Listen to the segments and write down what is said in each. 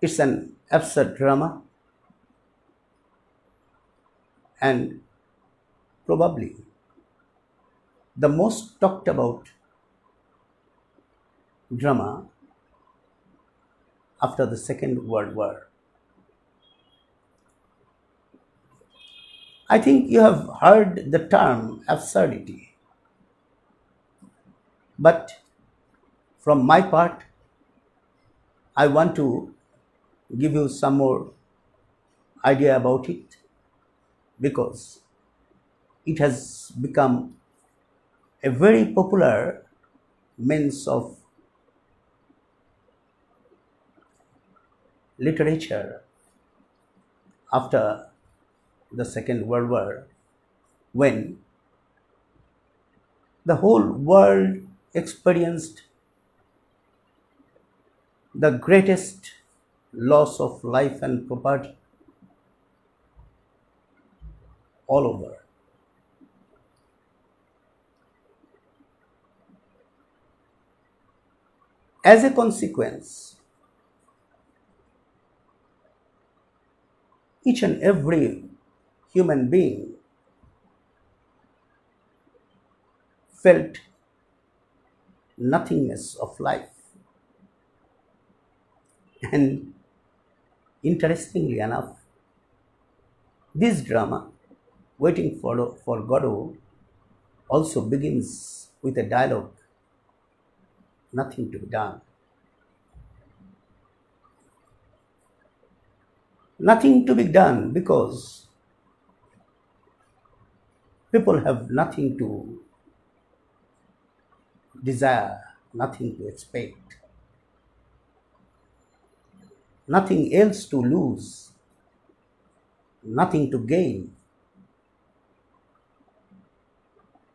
It's an absurd drama, and probably the most talked about drama after the Second World War. I think you have heard the term absurdity, but from my part, I want to give you some more idea about it because it has become a very popular means of literature after the Second World War, when the whole world experienced the greatest loss of life and property all over. As a consequence, each and every human being felt nothingness of life. And interestingly enough, this drama, Waiting for Godot, also begins with a dialogue, nothing to be done. Nothing to be done because people have nothing to desire, nothing to expect, nothing else to lose, nothing to gain.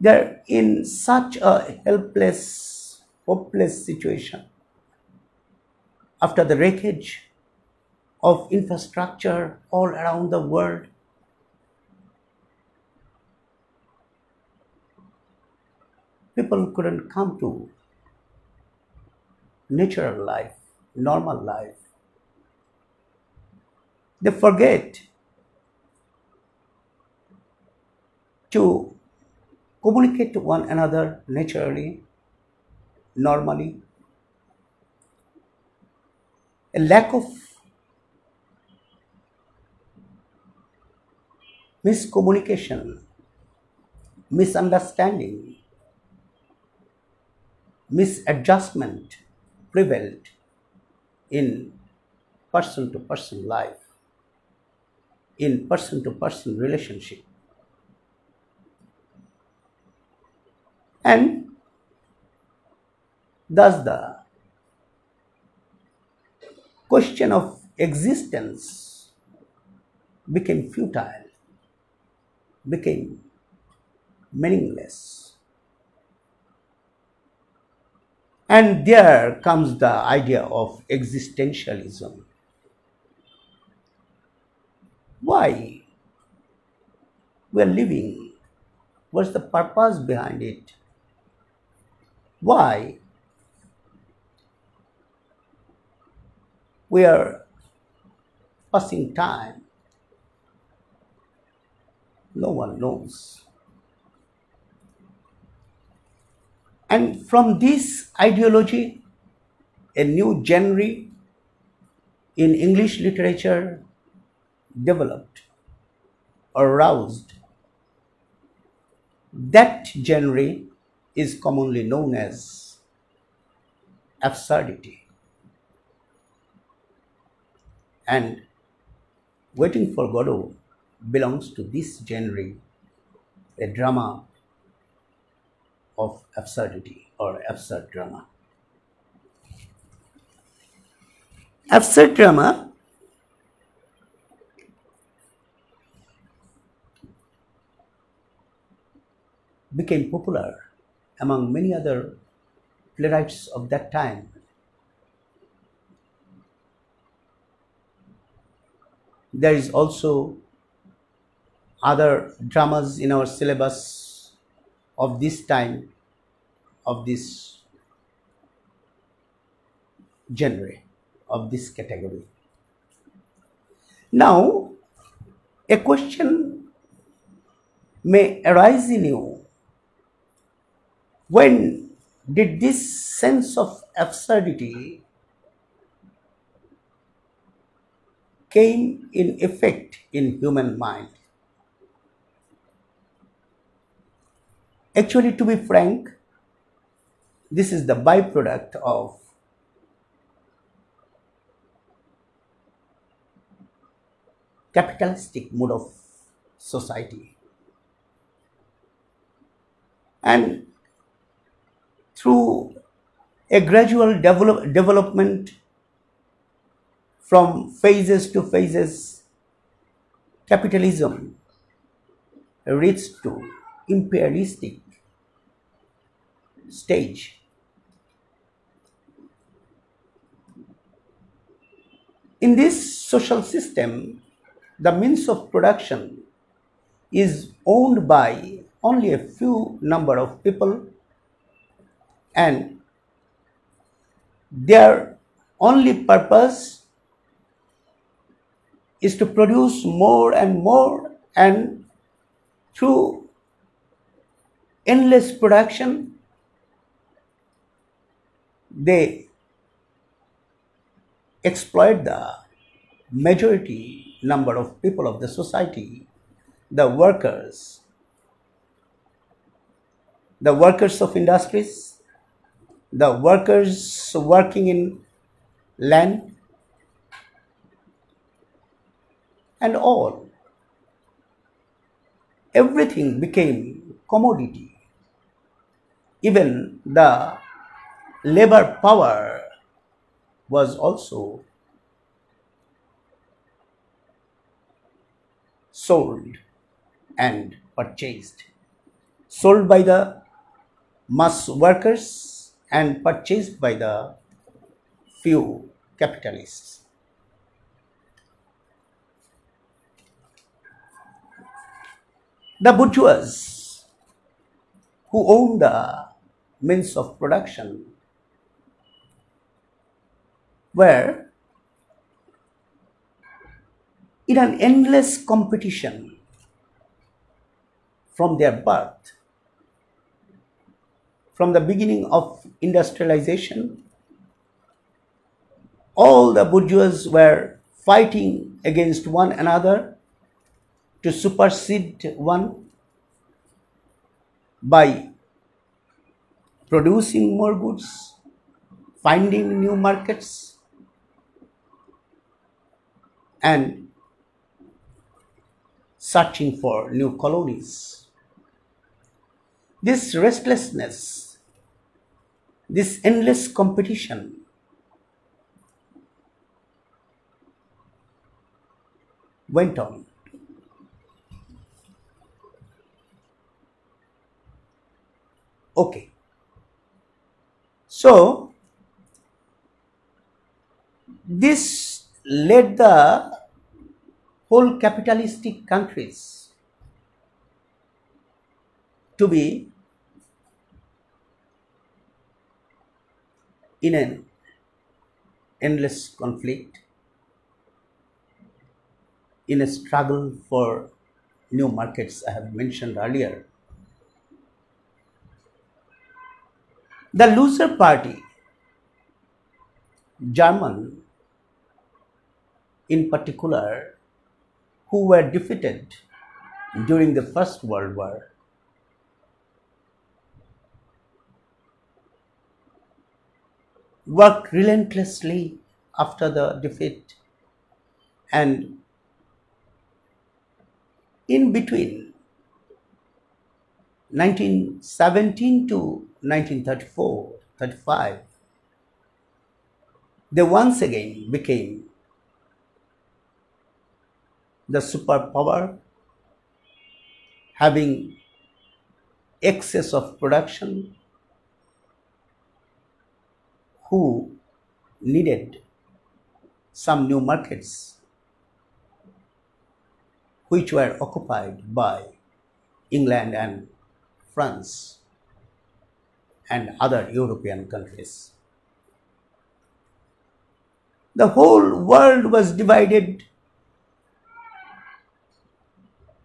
They're in such a helpless, hopeless situation. After the wreckage of infrastructure all around the world, people couldn't come to natural life, normal life. They forget to communicate to one another naturally, normally. A lack of miscommunication, misunderstanding, misadjustment prevailed in person to person life, in person to person relationship. And thus the question of existence became futile, became meaningless. And there comes the idea of existentialism. Why we are living? What's the purpose behind it? Why we are passing time? No one knows. And from this ideology, a new genre in English literature developed or roused. That genre is commonly known as absurdity. And Waiting for Godot belongs to this genre, a drama of absurdity or absurd drama. Absurd drama became popular among many other playwrights of that time. There is also other dramas in our syllabus of this time, of this genre, of this category. Now, a question may arise in you: when did this sense of absurdity came in effect in human mind? Actually, to be frank, this is the byproduct of capitalistic mode of society. And through a gradual development from phases to phases, capitalism reached to imperialistic stage. In this social system, the means of production is owned by only a few number of people, and their only purpose is to produce more and more, and through endless production they exploit the majority number of people of the society, the workers of industries, the workers working in land, and all. Everything became commodity. Even the labor power was also sold and purchased. Sold by the mass workers and purchased by the few capitalists. The bourgeois who own the means of production were in an endless competition from their birth. From the beginning of industrialization, all the bourgeois were fighting against one another to supersede one by producing more goods, finding new markets, and searching for new colonies. This restlessness, this endless competition went on. Okay. So, this led the whole capitalistic countries to be in an endless conflict, in a struggle for new markets I have mentioned earlier. The loser party, German in particular, who were defeated during the First World War, worked relentlessly after the defeat, and in between 1917 to 1934-35, they once again became the superpower, having excess of production, who needed some new markets which were occupied by England and France and other European countries. The whole world was divided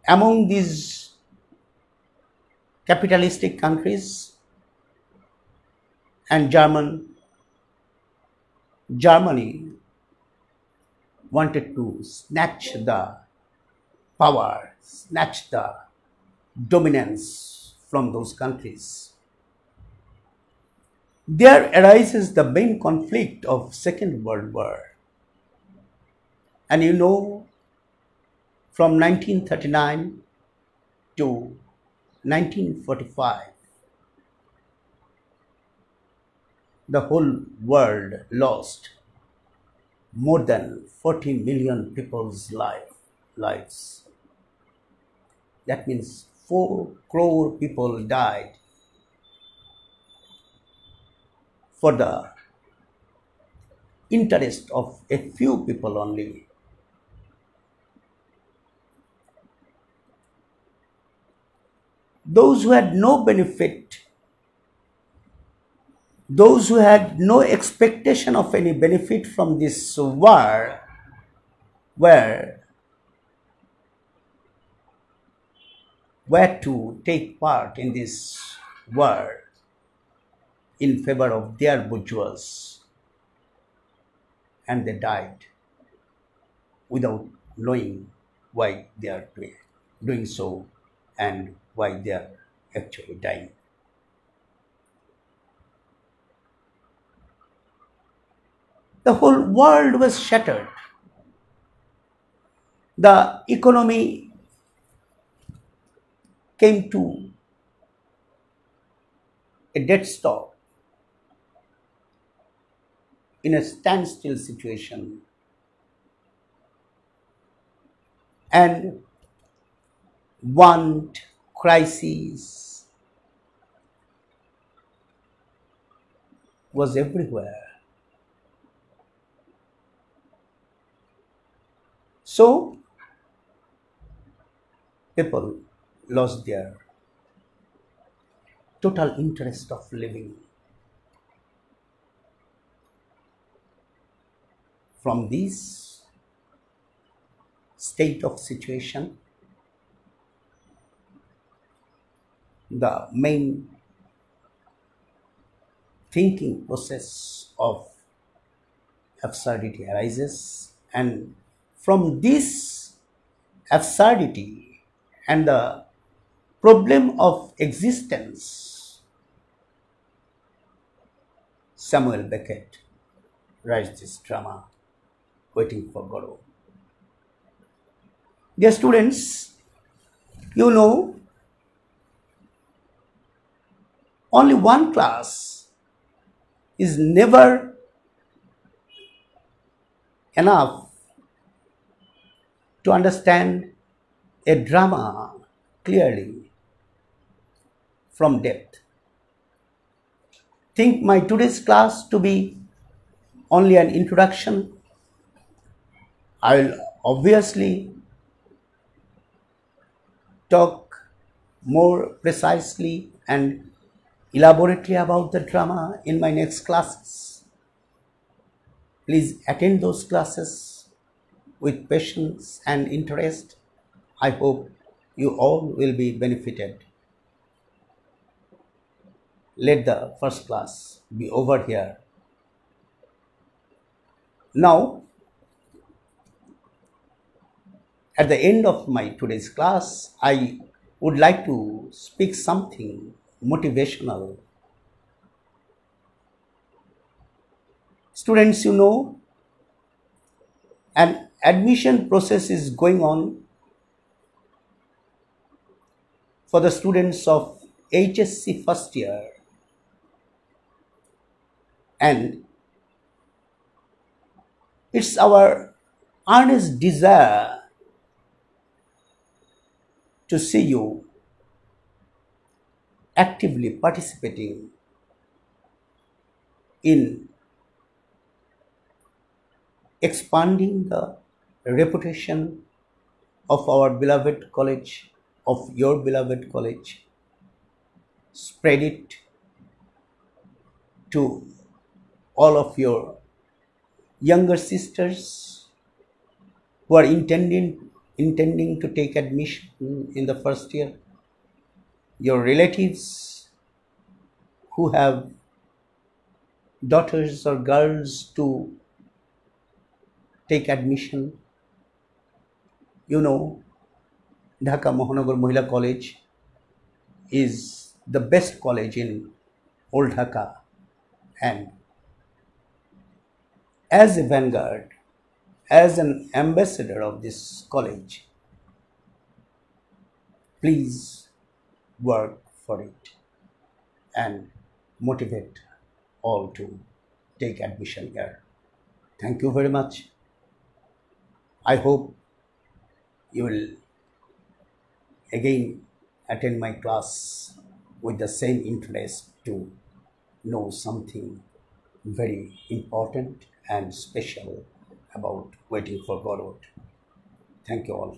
Among these capitalistic countries and Germany wanted to snatch the power, snatch the dominance from those countries. There arises the main conflict of Second World War. And you know, from 1939 to 1945, the whole world lost more than 40 million people's lives. That means 4 crore people died for the interest of a few people only. Those who had no benefit, those who had no expectation of any benefit from this war were to take part in this war in favor of their bourgeois, and they died without knowing why they are doing so and why they are actually dying. The whole world was shattered. The economy came to a dead stop, in a standstill situation, and want, crisis was everywhere. So people lost their total interest of living. From this state of situation, the main thinking process of absurdity arises, and from this absurdity and the problem of existence, Samuel Beckett writes this drama, Waiting for Godot. Dear students, you know, only one class is never enough to understand a drama clearly from depth. Think my today's class to be only an introduction. I will obviously talk more precisely and elaborately about the drama in my next classes. Please attend those classes with patience and interest. I hope you all will be benefited. Let the first class be over here. Now, at the end of my today's class, I would like to speak something motivational. Students, you know, an admission process is going on for the students of HSC first year, and it's our earnest desire to see you actively participating in expanding the reputation of our beloved college, of your beloved college. Spread it to all of your younger sisters who are intending intending to take admission in the first year, your relatives who have daughters or girls to take admission, you know, Dhaka Mohanagar Mogila College is the best college in Old Dhaka, and as a vanguard, as an ambassador of this college, please work for it and motivate all to take admission here. Thank you very much. I hope you will again attend my class with the same interest to know something very important and special about waiting for Godot. Thank you all.